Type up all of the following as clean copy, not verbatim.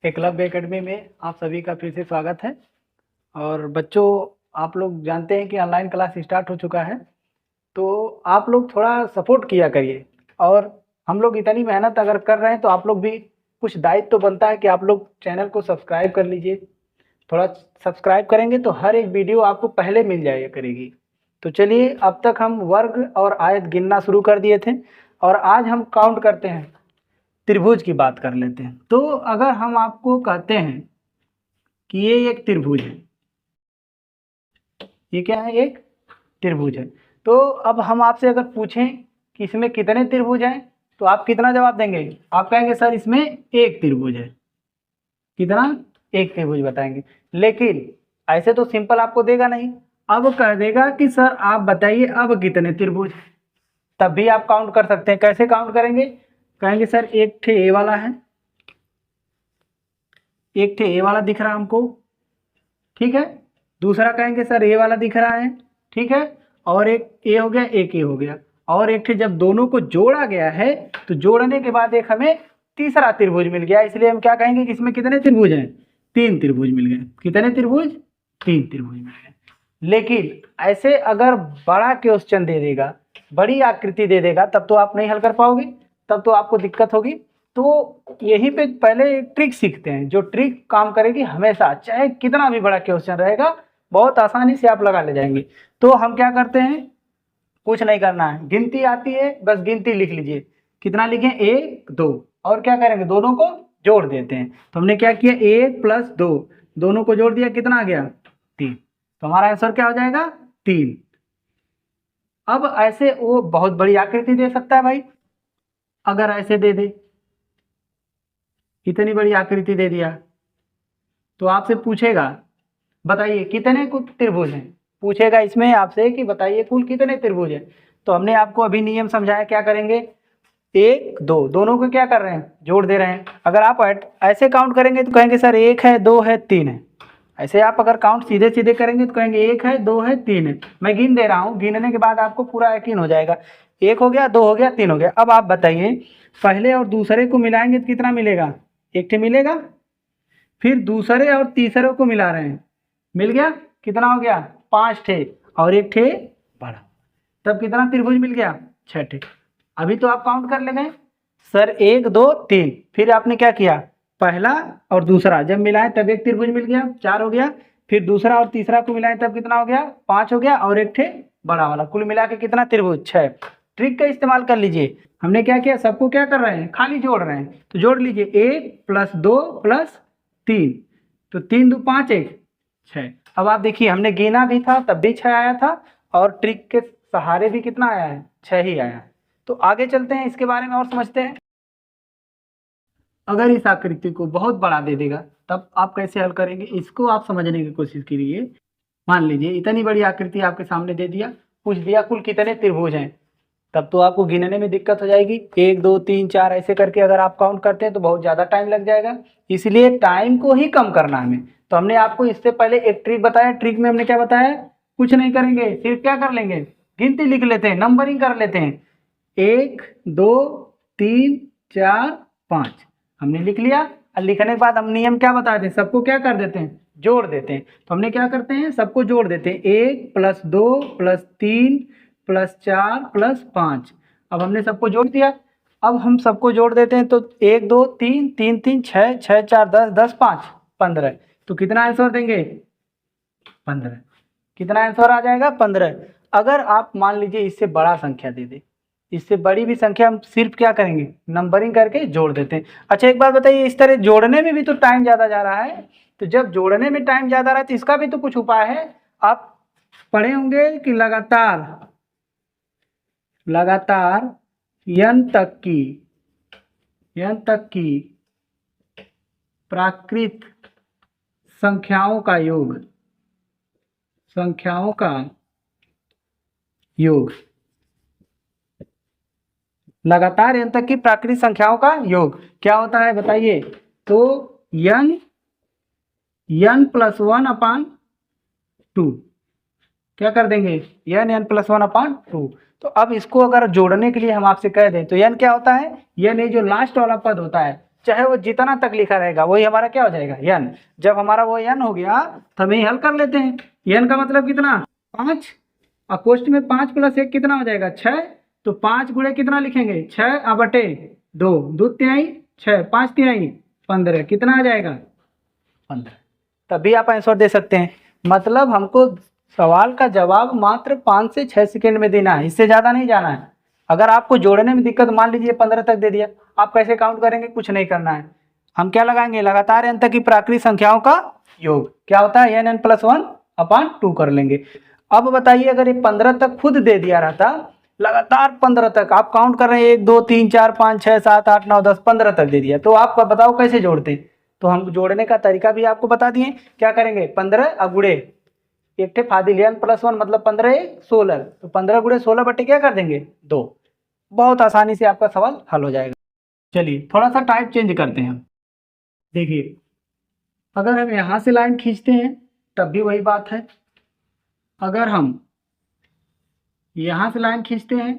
Eklavya academy में आप सभी का फिर से स्वागत है। और बच्चों, आप लोग जानते हैं कि ऑनलाइन क्लास स्टार्ट हो चुका है, तो आप लोग थोड़ा सपोर्ट किया करिए। और हम लोग इतनी मेहनत अगर कर रहे हैं तो आप लोग भी कुछ दायित्व तो बनता है कि आप लोग चैनल को सब्सक्राइब कर लीजिए। थोड़ा सब्सक्राइब करेंगे तो हर एक वीडियो आपको पहले मिल जाया करेगी। तो चलिए, अब तक हम वर्ग और आयत गिनना शुरू कर दिए थे और आज हम काउंट करते हैं, त्रिभुज की बात कर लेते हैं। तो अगर हम आपको कहते हैं कि ये एक त्रिभुज है, ये क्या है, एक त्रिभुज है, तो अब हम आपसे अगर पूछें कि इसमें कितने त्रिभुज हैं तो आप कितना जवाब देंगे? आप कहेंगे सर इसमें एक त्रिभुज है। कितना? एक त्रिभुज बताएंगे। लेकिन ऐसे तो सिंपल आपको देगा नहीं, अब कह देगा कि सर आप बताइए अब कितने त्रिभुज। तब भी आप काउंट कर सकते हैं। कैसे काउंट करेंगे? कहेंगे सर एक ठे ए वाला है, एक ठे ए वाला दिख रहा है हमको, ठीक है। दूसरा कहेंगे सर ए वाला दिख रहा है, ठीक है। और एक ए हो गया, एक ए हो गया। और एक ठे जब दोनों को जोड़ा गया है तो जोड़ने के बाद एक हमें तीसरा त्रिभुज मिल गया, इसलिए हम क्या कहेंगे कि इसमें कितने त्रिभुज हैं? तीन त्रिभुज मिल गए। कितने त्रिभुज? तीन त्रिभुज मिल गए। लेकिन ऐसे अगर बड़ा क्वेश्चन दे देगा, बड़ी आकृति दे देगा, तब तो आप नहीं हल कर पाओगे, तब तो आपको दिक्कत होगी। तो यहीं पे पहले एक ट्रिक सीखते हैं, जो ट्रिक काम करेगी हमेशा, चाहे कितना भी बड़ा क्वेश्चन रहेगा, बहुत आसानी से आप लगा ले जाएंगे। तो हम क्या करते हैं, कुछ नहीं करना है, गिनती आती है, बस गिनती लिख लीजिए। कितना लिखें? एक, दो। और क्या करेंगे? दोनों को जोड़ देते हैं। तो हमने क्या किया, एक प्लस दो, दोनों को जोड़ दिया, कितना आ गया? तीन। तो हमारा आंसर क्या हो जाएगा? तीन। अब ऐसे वो बहुत बड़ी आकृति दे सकता है भाई, अगर ऐसे दे दे, इतनी बड़ी आकृति दे दिया, तो आपसे पूछेगा बताइए कितने कुल त्रिभुज हैं। पूछेगा इसमें आपसे कि बताइए कुल कितने त्रिभुज हैं। तो हमने आपको अभी नियम समझाया, क्या करेंगे, एक, दो, दोनों को क्या कर रहे हैं? जोड़ दे रहे हैं। अगर आप ऐसे काउंट करेंगे तो कहेंगे सर एक है, दो है, तीन है। ऐसे आप अगर काउंट सीधे सीधे करेंगे तो कहेंगे एक है, दो है, तीन है। मैं गिन दे रहा हूँ, गिनने के बाद आपको पूरा यकीन हो जाएगा। एक हो गया, दो हो गया, तीन हो गया। अब आप बताइए, पहले और दूसरे को मिलाएंगे तो कितना मिलेगा? एक ठे मिलेगा। फिर दूसरे और तीसरे को मिला रहे हैं, मिल गया, कितना हो गया? पांच ठे। और एक ठे बड़ा, तब कितना त्रिभुज मिल गया? छह ठे। अभी तो आप काउंट कर ले गए सर, एक, दो, तीन। फिर आपने क्या किया, पहला और दूसरा जब मिलाए तब एक त्रिभुज मिल गया, चार हो गया। फिर दूसरा और तीसरा को मिलाए तब कितना हो गया? पांच हो गया। और एक ठे बड़ा वाला, कुल मिला के कितना त्रिभुज? छह। ट्रिक का इस्तेमाल कर लीजिए। हमने क्या किया, सबको क्या कर रहे हैं, खाली जोड़ रहे हैं। तो जोड़ लीजिए, एक प्लस दो प्लस तीन, तो तीन दो पाँच, एक छः। अब आप देखिए, हमने गिना भी था तब भी छः आया था, और ट्रिक के सहारे भी कितना आया है? छः ही आया। तो आगे चलते हैं, इसके बारे में और समझते हैं। अगर इस आकृति को बहुत बड़ा दे देगा तब आप कैसे हल करेंगे, इसको आप समझने की कोशिश कीजिए। मान लीजिए इतनी बड़ी आकृति आपके सामने दे दिया, पूछ दिया कुल कितने त्रिभुज हैं, तब तो आपको गिनने में दिक्कत हो जाएगी। एक, दो, तीन, चार ऐसे करके अगर आप काउंट करते हैं तो बहुत ज़्यादा टाइम लग जाएगा, इसलिए टाइम को ही कम करना है हमें। तो हमने आपको इससे पहले एक ट्रिक बताया। ट्रिक में हमने क्या बताया, कुछ नहीं करेंगे, सिर्फ क्या कर लेंगे, गिनती लिख लेते हैं, नंबरिंग कर लेते हैं। एक, दो, तीन, चार, पाँच हमने लिख लिया। और लिखने के बाद हम नियम क्या बताते हैं, सबको क्या कर देते हैं, जोड़ देते हैं। तो हमने क्या करते हैं, सबको जोड़ देते हैं। एक प्लस दो प्लस तीन प्लस चार प्लस पाँच। अब हमने सबको जोड़ दिया। अब हम सबको जोड़ देते हैं, तो एक, दो, तीन, तीन, तीन, छः, छः, चार, दस, दस, पाँच, 15। तो कितना आंसर देंगे? 15। कितना आंसर आ जाएगा? 15। अगर आप मान लीजिए इससे बड़ा संख्या दे दे, इससे बड़ी भी संख्या, हम सिर्फ क्या करेंगे, नंबरिंग करके जोड़ देते हैं। अच्छा एक बात बताइए, इस तरह जोड़ने में भी तो टाइम ज़्यादा जा रहा है, तो जब जोड़ने में टाइम ज़्यादा रहा है तो इसका भी तो कुछ उपाय है। आप पढ़े होंगे कि लगातार n तक की प्राकृत संख्याओं का योग, लगातार n तक की प्राकृत संख्याओं का योग क्या होता है बताइए? तो n plus one upon two, क्या कर देंगे, n plus one upon two. तो अब इसको अगर जोड़ने के लिए हम आपसे कह दें तो n क्या होता है, n ये जो लास्ट वाला पद होता है, चाहे वो जितना तक लिखा रहेगा वही हमारा क्या हो जाएगा, n। जब हमारा वो n हो गया तो हम यही हल कर लेते हैं। n का मतलब कितना, 5, और कोष्ट में 5 + 1 कितना हो जाएगा, 6। तो 5 गुणे कितना लिखेंगे, 6 बटे 2, 2 तिहाई 6, 5 तिहाई 15, कितना आ जाएगा 15। तभी आप आंसर दे सकते हैं। मतलब हमको सवाल का जवाब मात्र 5 से 6 सेकंड में देना है, इससे ज़्यादा नहीं जाना है। अगर आपको जोड़ने में दिक्कत, मान लीजिए 15 तक दे दिया, आप कैसे काउंट करेंगे, कुछ नहीं करना है। हम क्या लगाएंगे, लगातार n तक की प्राकृतिक संख्याओं का योग, क्या होता है n + 1/2 कर लेंगे। अब बताइए अगर ये 15 तक खुद दे दिया रहता, लगातार 15 तक आप काउंट कर रहे हैं, 1 2 3 4 5 6 7 8 9 10 15 तक दे दिया, तो आप बताओ कैसे जोड़ते। तो हम जोड़ने का तरीका भी आपको बता दिए। क्या करेंगे, 15 गुणे एक थे फादिल n + 1 मतलब 15 16, तो 15 गुणे 16 बटे क्या कर देंगे 2। बहुत आसानी से आपका सवाल हल हो जाएगा। चलिए थोड़ा सा टाइप चेंज करते हैं। देखिए अगर हम यहाँ से लाइन खींचते हैं तब भी वही बात है, अगर हम यहाँ से लाइन खींचते हैं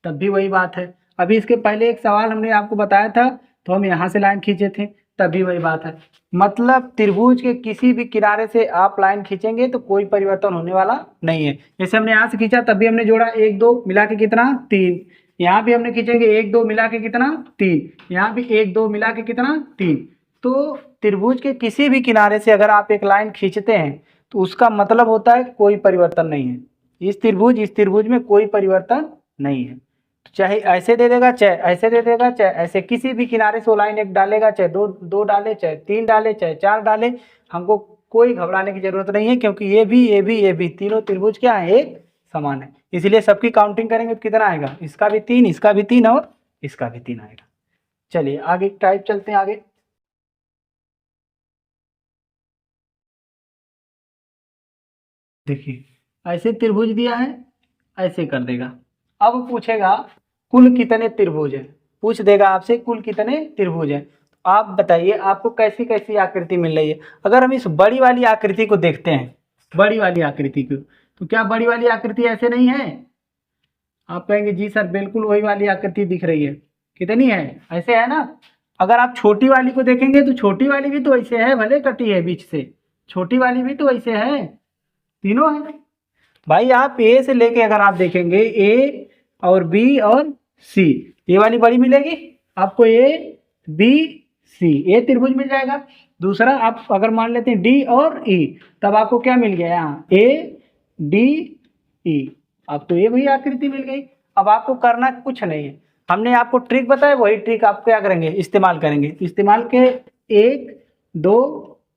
तब भी वही बात है। अभी इसके पहले एक सवाल हमने आपको बताया था, तो हम यहाँ से लाइन खींचे थे तब भी वही बात है। मतलब त्रिभुज के किसी भी किनारे से आप लाइन खींचेंगे तो कोई परिवर्तन होने वाला नहीं है। जैसे हमने यहाँ से खींचा तब भी हमने जोड़ा 1 2 मिला के कितना 3, यहाँ भी हमने खींचेंगे 1 2 मिला के कितना 3, यहाँ भी 1 2 मिला के कितना 3। तो त्रिभुज के किसी भी किनारे से अगर आप एक लाइन खींचते हैं तो उसका मतलब होता है कोई परिवर्तन नहीं है। इस त्रिभुज में कोई परिवर्तन नहीं है। तो चाहे ऐसे दे देगा, चाहे ऐसे दे देगा, चाहे ऐसे, किसी भी किनारे से वो लाइन एक डालेगा, चाहे दो डाले, चाहे 3 डाले, चाहे 4 डाले, हमको कोई घबराने की जरूरत नहीं है, क्योंकि ये भी तीनों त्रिभुज क्या है, एक समान है। इसलिए सबकी काउंटिंग करेंगे तो कितना आएगा, इसका भी 3, इसका भी 3 और इसका भी 3 आएगा। चलिए आगे टाइप चलते हैं आगे। देखिए ऐसे त्रिभुज दिया है, ऐसे कर देगा। अब पूछेगा कुल कितने त्रिभुज है, पूछ देगा आपसे कुल कितने त्रिभुज है। आप बताइए आपको कैसी कैसी आकृति मिल रही है। अगर हम इस बड़ी वाली आकृति को देखते हैं, बड़ी वाली आकृति को, तो क्या बड़ी वाली आकृति ऐसे नहीं है। आप कहेंगे जी सर बिल्कुल वही वाली आकृति दिख रही है। कितनी है, ऐसे है ना। अगर आप छोटी वाली को देखेंगे तो छोटी वाली भी तो ऐसे है, भले कटी है बीच से, छोटी वाली भी तो ऐसे है, तीनों है भाई। आप ए से लेके अगर आप देखेंगे ए और बी और सी, ये वाली बड़ी मिलेगी आपको, ए बी सी, ए त्रिभुज मिल जाएगा। दूसरा आप अगर मान लेते हैं डी और ई, तब आपको क्या मिल गया, यहाँ ए डी ई, आपको ये वही आकृति मिल गई। अब आपको करना कुछ नहीं है, हमने आपको ट्रिक बताया, वही ट्रिक आप क्या करेंगे, इस्तेमाल करेंगे। इस्तेमाल के 1 2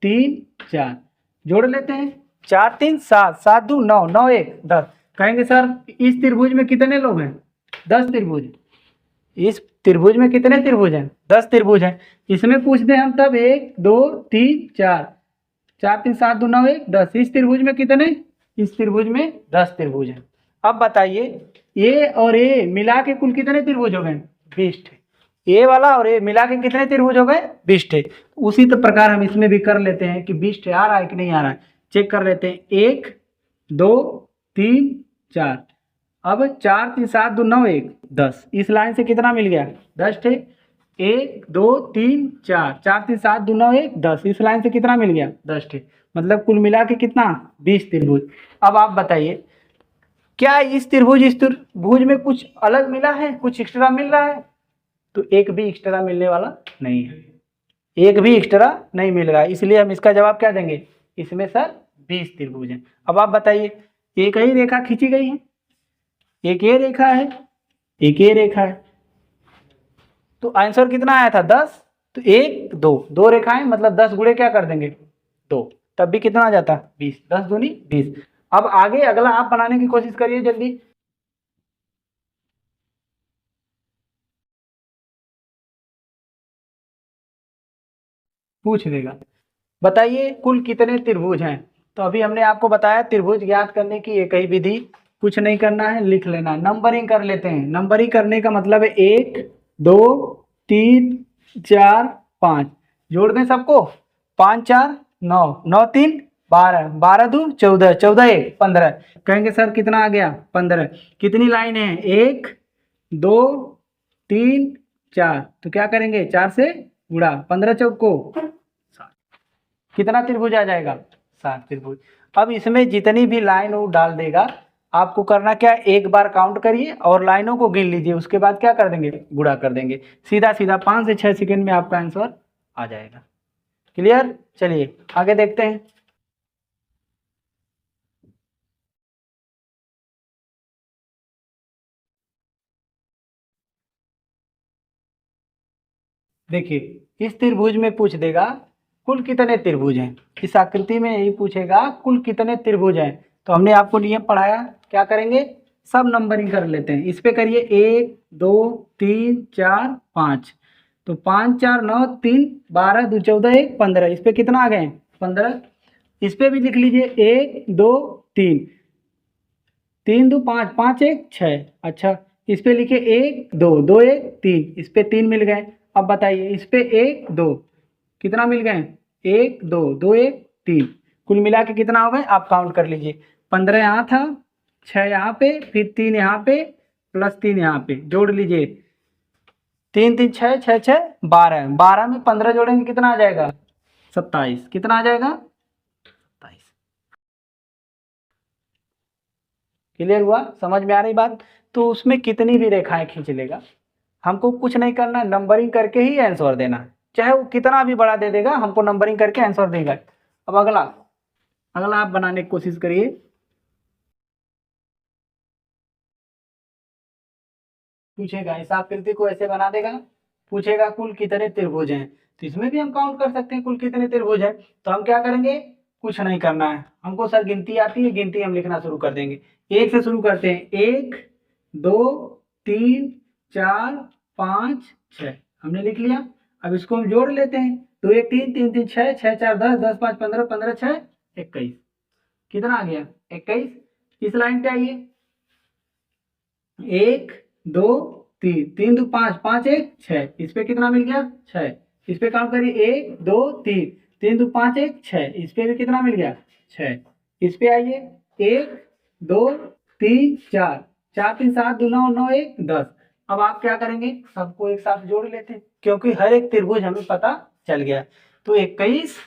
3 4 जोड़ लेते हैं, 4 3 7, 7 2 9, 9 1 10। कहेंगे सर इस त्रिभुज में कितने लोग हैं, 10 त्रिभुज। इस त्रिभुज में कितने त्रिभुज हैं, 10 त्रिभुज हैं। इसमें पूछ दें हम तब 1 2 3 4, 4 3 7 2 9 1 10। इस त्रिभुज में कितने, इस त्रिभुज में 10 त्रिभुज हैं। अब बताइए ए और ए मिला के कुल कितने त्रिभुज हो गए, 20 थे। ए वाला और ए मिला के कितने त्रिभुज हो गए, 20 थे। उसी तो प्रकार हम इसमें भी कर लेते हैं कि 20 थे आ रहा है कि नहीं आ रहा है, चेक कर लेते हैं। 1 2 3 4, अब 4 3 7 2 9 1 10, इस लाइन से कितना मिल गया, 10 थे। 1 2 3 4, 4 3 7 2 9 1 10, इस लाइन से कितना मिल गया, 10 थे। मतलब कुल मिला के कितना, 20 त्रिभुज। अब आप बताइए क्या इस त्रिभुज में कुछ अलग मिला है, कुछ एक्स्ट्रा मिल रहा है, तो एक भी एक्स्ट्रा मिलने वाला नहीं है, एक भी एक्स्ट्रा नहीं मिल रहा है। इसलिए हम इसका जवाब क्या देंगे, इसमें सर 20 त्रिभुज हैं। अब आप बताइए एक ही रेखा खींची गई है, एक ये रेखा है, एक ये रेखा है, तो आंसर कितना आया था 10। तो 1 2 2 रेखाएं, मतलब 10 गुणे क्या कर देंगे 2, तब भी कितना आ जाता 20, 10 दूनी 20। अब आगे अगला आप बनाने की कोशिश करिए जल्दी। पूछ देगा बताइए कुल कितने त्रिभुज हैं। तो अभी हमने आपको बताया त्रिभुज ज्ञात करने की एक ही विधि, कुछ नहीं करना है, लिख लेना है। नंबरिंग कर लेते हैं। नंबरिंग करने का मतलब है 1 2 3 4 5, जोड़ दें सबको, 5 4 9, 9 3 12, 12 2 14, 14 1 15। कहेंगे सर कितना आ गया 15। कितनी लाइन है, 1 2 3 4, तो क्या करेंगे 4 से गुणा 15 चौको 60, कितना त्रिभुज आ जाएगा? 7 त्रिभुज। अब इसमें जितनी भी लाइन वो डाल देगा, आपको करना क्या, एक बार काउंट करिए और लाइनों को गिन लीजिए, उसके बाद क्या कर देंगे, गुणा कर देंगे। सीधा सीधा 5 से 6 सेकंड में आपका आंसर आ जाएगा। क्लियर? चलिए आगे देखते हैं। देखिए इस त्रिभुज में पूछ देगा कुल कितने त्रिभुज हैं। इस आकृति में यही पूछेगा कुल कितने त्रिभुज हैं। तो हमने आपको नियम पढ़ाया, क्या करेंगे, सब नंबरिंग कर लेते हैं। इस पे करिए 1 2 3 4 5, तो 5 4 9 3 12 2 14 1 15, इस पे कितना आ गए, 15। इस पे भी लिख लीजिए 1 2 3, 3 2 5 5 1 6। अच्छा इस पे लिखे 1 2 2 1 3, इस पे 3 मिल गए। अब बताइए इस पे 1 2 कितना मिल गए, 1 2 2 1 3, कुल मिला के कितना हो गए आप काउंट कर लीजिए। 15 यहाँ था, 6 यहाँ पे, फिर 3 यहाँ पे, प्लस 3 यहाँ पे, जोड़ लीजिए 3 3 6 6 6 12, 12 में 15 जोड़ेंगे कितना आ जाएगा, 27। कितना आ जाएगा, 27। क्लियर हुआ, समझ में आ रही बात? तो उसमें कितनी भी रेखाएं खींच लेगा, हमको कुछ नहीं करना, नंबरिंग करके ही आंसर देना, चाहे वो कितना भी बड़ा दे देगा, हमको नंबरिंग करके आंसर देगा। अब अगला अगला आप बनाने की कोशिश करिए। पूछेगा इस आकृति को ऐसे बना देगा, पूछेगा कुल कितने त्रिभुज हैं, तो इसमें भी हम काउंट कर सकते हैं कुल कितने त्रिभुज हैं। तो हम क्या करेंगे, कुछ नहीं करना है हमको, सर गिनती आती है, गिनती हम लिखना शुरू कर देंगे। 1 से शुरू करते हैं, 1 2 3 4 5 6, हमने लिख लिया। अब इसको हम जोड़ लेते हैं, 2 1 3 3 3 6 6 4 10 10 5 15 15 6 21, कितना आ गया, 21। इस लाइन पे आइए, 1 2 3 3 2 5 5 1 6, इस पे कितना मिल गया, 6। इस पे काउंट करिए 1 2 3 3 2 5 1 6, इस पे भी कितना मिल गया, 6। इस पे आइए 1 2 3 4 4 3 7 2 9 9 1 10। अब आप क्या करेंगे, सबको एक साथ जोड़ लेते हैं, क्योंकि हर एक त्रिभुज हमें पता चल गया। तो 21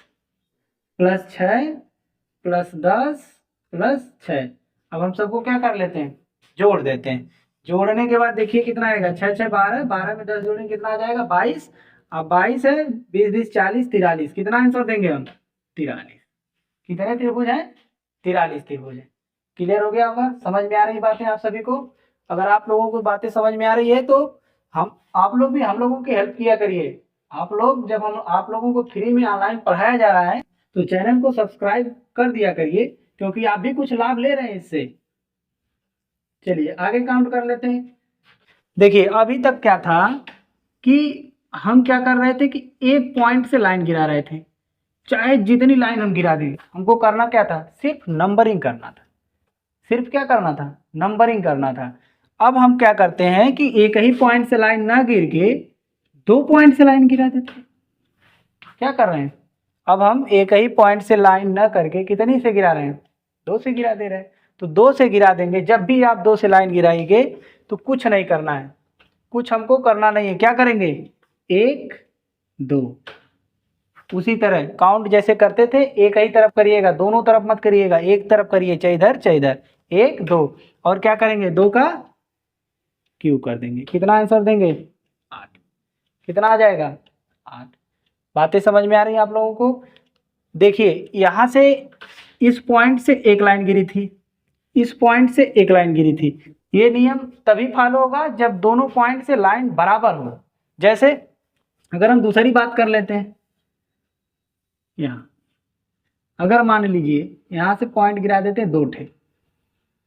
प्लस 6 प्लस 10 प्लस 6, अब हम सबको क्या कर लेते हैं, जोड़ देते हैं। जोड़ने के बाद देखिए कितना आएगा, 6 6 12, 12 में 10 जोड़ेंगे कितना आ जाएगा, 22। अब 22 है, 20 20 40 43, कितना आंसर देंगे हम, 43। कितने त्रिभुज हैं, 43 त्रिभुज है। क्लियर हो गया होगा, समझ में आ रही बातें आप सभी को? अगर आप लोगों को बातें समझ में आ रही है तो हम आप लोग भी हम लोगों की हेल्प किया करिए। आप लोग जब हम आप लोगों को फ्री में ऑनलाइन पढ़ाया जा रहा है तो चैनल को सब्सक्राइब कर दिया करिए, क्योंकि आप भी कुछ लाभ ले रहे हैं इससे। चलिए आगे काउंट कर लेते हैं। देखिए अभी तक क्या था कि हम क्या कर रहे थे कि एक पॉइंट से लाइन गिरा रहे थे, चाहे जितनी लाइन हम गिरा दें, हमको करना क्या था, सिर्फ नंबरिंग करना था। सिर्फ क्या करना था, नंबरिंग करना था। अब हम क्या करते हैं कि एक ही पॉइंट से लाइन ना गिर के 2 पॉइंट से लाइन गिरा देते हैं। क्या कर रहे हैं, अब हम एक ही पॉइंट से लाइन ना करके कितनी से गिरा रहे हैं, 2 से गिरा दे रहे हैं। तो 2 से गिरा देंगे, जब भी आप 2 से लाइन गिराएंगे तो कुछ नहीं करना है, कुछ हमको करना नहीं है। क्या करेंगे, 1 2, उसी तरह काउंट जैसे करते थे, एक ही तरफ करिएगा, दोनों तरफ मत करिएगा, एक तरफ करिए, चाहे इधर चाहे इधर, 1 2, और क्या करेंगे, 2 का क्यू कर देंगे। कितना आंसर देंगे, 8। कितना आ जाएगा, 8। बातें समझ में आ रही है आप लोगों को? देखिए यहां से इस पॉइंट से एक लाइन गिरी थी, इस पॉइंट से एक लाइन गिरी थी। ये नियम तभी फॉलो होगा जब दोनों पॉइंट से लाइन बराबर हो। जैसे अगर हम दूसरी बात कर लेते हैं, यहाँ अगर मान लीजिए यहाँ से पॉइंट गिरा देते हैं 2 ठे,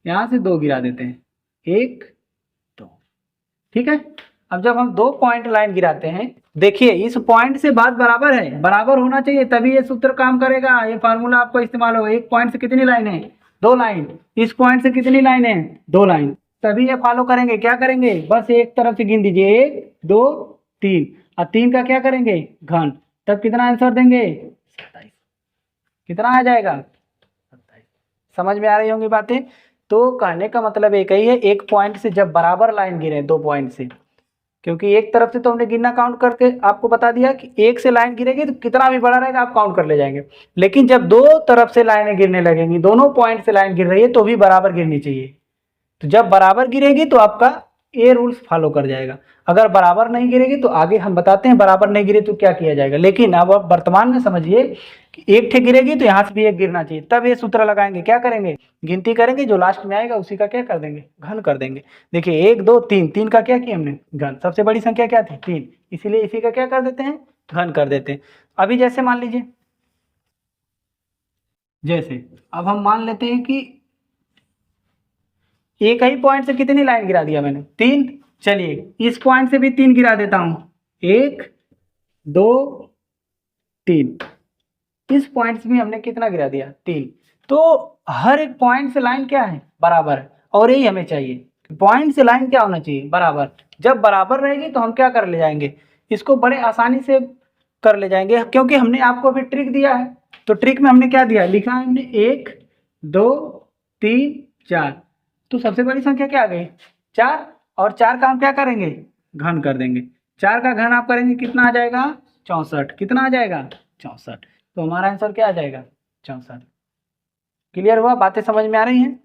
यहाँ से 2 गिरा देते हैं, 1 2, ठीक है। अब जब हम 2 पॉइंट लाइन गिराते हैं, देखिए इस पॉइंट से बात बराबर है, बराबर होना चाहिए तभी ये सूत्र काम करेगा, ये फार्मूला आपको इस्तेमाल होगा। एक पॉइंट से कितनी लाइन है, 2 लाइन, इस पॉइंट से कितनी लाइन है, 2 लाइन, तभी ये फॉलो करेंगे। क्या करेंगे, बस एक तरफ से गिन दीजिए, 1 2 3, और 3 का क्या करेंगे, घन, तब कितना आंसर देंगे, 27। कितना आ जाएगा, 27। समझ में आ रही होंगी बातें? तो कहने का मतलब एक ही है, एक पॉइंट से जब बराबर लाइन गिरे 2 पॉइंट से, क्योंकि एक तरफ से तो हमने गिनना काउंट करके आपको बता दिया कि एक से लाइन गिरेगी तो कितना भी बड़ा रहेगा आप काउंट कर ले जाएंगे। लेकिन जब दो तरफ से लाइनें गिरने लगेंगी, दोनों पॉइंट से लाइन गिर रही है, तो भी बराबर गिरनी चाहिए। तो जब बराबर गिरेगी तो आपका ये रूल्स फॉलो कर जाएगा। अगर बराबर नहीं गिरेगी तो आगे हम बताते हैं बराबर नहीं गिरे तो क्या किया जाएगा। लेकिन अब आप वर्तमान में समझिए कि एक ठे गिरेगी तो यहाँ से भी एक गिरना चाहिए, तब ये सूत्र लगाएंगे। क्या करेंगे, गिनती करेंगे, जो लास्ट में आएगा उसी का क्या कर देंगे, घन कर देंगे। देखिए 1 2 3, 3 का क्या किया हमने, घन। सबसे बड़ी संख्या क्या थी, 3, इसीलिए इसी का क्या कर देते हैं, घन कर देते हैं। अभी जैसे मान लीजिए, जैसे अब हम मान लेते हैं कि एक ही पॉइंट से कितनी लाइन गिरा दिया मैंने, 3। चलिए इस पॉइंट से भी 3 गिरा देता हूं, 1 2 3। इस पॉइंट से भी हमने कितना गिरा दिया, 3। तो हर एक पॉइंट से लाइन क्या है, बराबर है। और यही हमें चाहिए, पॉइंट से लाइन क्या होना चाहिए, बराबर। जब बराबर रहेगी तो हम क्या कर ले जाएंगे, इसको बड़े आसानी से कर ले जाएंगे, क्योंकि हमने आपको अभी ट्रिक दिया है। तो ट्रिक में हमने क्या दिया, लिखा है हमने 1 2 3 4। तो सबसे बड़ी संख्या क्या आ गई, 4। और 4 का हम क्या करेंगे, घन कर देंगे। 4 का घन आप करेंगे कितना आ जाएगा, 64। कितना आ जाएगा, 64। तो हमारा आंसर क्या आ जाएगा, 64। क्लियर हुआ, बातें समझ में आ रही हैं।